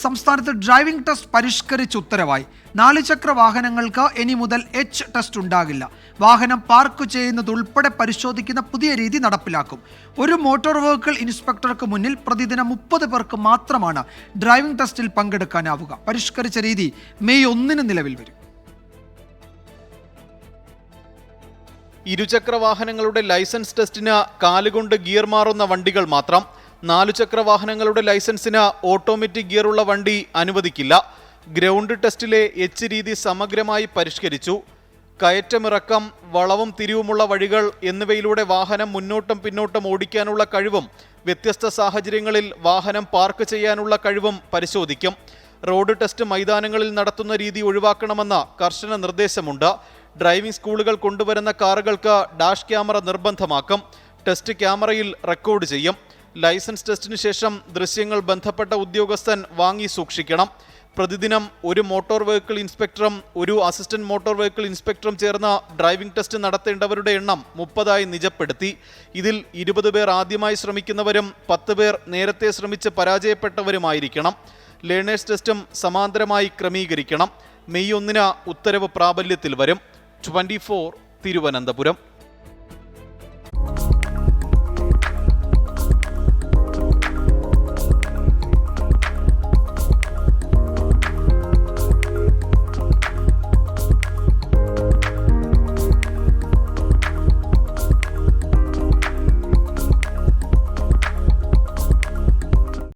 സംസ്ഥാനത്ത് driving test പരിഷ്കരിച്ച് ഉത്തരവായി. 4 ചക്ര വാഹനങ്ങൾക്ക് ഇനി മുതൽ എച്ച് ടെസ്റ്റ് ഉണ്ടാകില്ല. വാഹനം പാർക്ക് ചെയ്യുന്നതുൾപ്പെടെ പരിശോധിക്കുന്ന പുതിയ രീതി നടപ്പിലാക്കും. ഒരു മോട്ടോർ വെഹിക്കിൾ ഇൻസ്പെക്ടർക്ക് മുന്നിൽ പ്രതിദിനം 30 പേർക്ക് മാത്രമാണ് ഡ്രൈവിംഗ് ടെസ്റ്റിൽ പങ്കെടുക്കാനാവുക. പരിഷ്കരിച്ച രീതി മെയ് 1 നിലവിൽ വരും. ഇരുചക്ര വാഹനങ്ങളുടെ ലൈസൻസ് ടെസ്റ്റിന് കാലുകൊണ്ട് ഗിയർ മാറുന്ന വണ്ടികൾ മാത്രം. 4 ചക്ര വാഹനങ്ങളുടെ ലൈസൻസിന് ഓട്ടോമാറ്റിക് ഗിയറുള്ള വണ്ടി അനുവദിക്കില്ല. ഗ്രൗണ്ട് ടെസ്റ്റിലെ എച്ച് രീതി സമഗ്രമായി പരിഷ്കരിച്ചു. കയറ്റമിറക്കം, വളവും തിരിവുമുള്ള വഴികൾ എന്നിവയിലൂടെ വാഹനം മുന്നോട്ടും പിന്നോട്ടും ഓടിക്കാനുള്ള കഴിവും വ്യത്യസ്ത സാഹചര്യങ്ങളിൽ വാഹനം പാർക്ക് ചെയ്യാനുള്ള കഴിവും പരിശോധിക്കും. റോഡ് ടെസ്റ്റ് മൈതാനങ്ങളിൽ നടത്തുന്ന രീതി ഒഴിവാക്കണമെന്ന കർശന നിർദ്ദേശമുണ്ട്. ഡ്രൈവിംഗ് സ്കൂളുകൾ കൊണ്ടുവരുന്ന കാറുകൾക്ക് ഡാഷ് ക്യാമറ നിർബന്ധമാക്കും. ടെസ്റ്റ് ക്യാമറയിൽ റെക്കോർഡ് ചെയ്യും. ലൈസൻസ് ടെസ്റ്റിന് ശേഷം ദൃശ്യങ്ങൾ ബന്ധപ്പെട്ട ഉദ്യോഗസ്ഥൻ വാങ്ങി സൂക്ഷിക്കണം. പ്രതിദിനം ഒരു മോട്ടോർ വെഹിക്കിൾ ഇൻസ്പെക്ടറും ഒരു അസിസ്റ്റന്റ് മോട്ടോർ വെഹിക്കിൾ ഇൻസ്പെക്ടറും ചേർന്ന് ഡ്രൈവിംഗ് ടെസ്റ്റ് നടത്തേണ്ടവരുടെ എണ്ണം 30 നിജപ്പെടുത്തി. ഇതിൽ 20 പേർ ആദ്യമായി ശ്രമിക്കുന്നവരും 10 പേർ നേരത്തെ ശ്രമിച്ച് പരാജയപ്പെട്ടവരുമായിരിക്കണം. ലേണേഴ്സ് ടെസ്റ്റും സമാന്തരമായി ക്രമീകരിക്കണം. മെയ് 1 ഉത്തരവ് പ്രാബല്യത്തിൽ വരും. 24 തിരുവനന്തപുരം.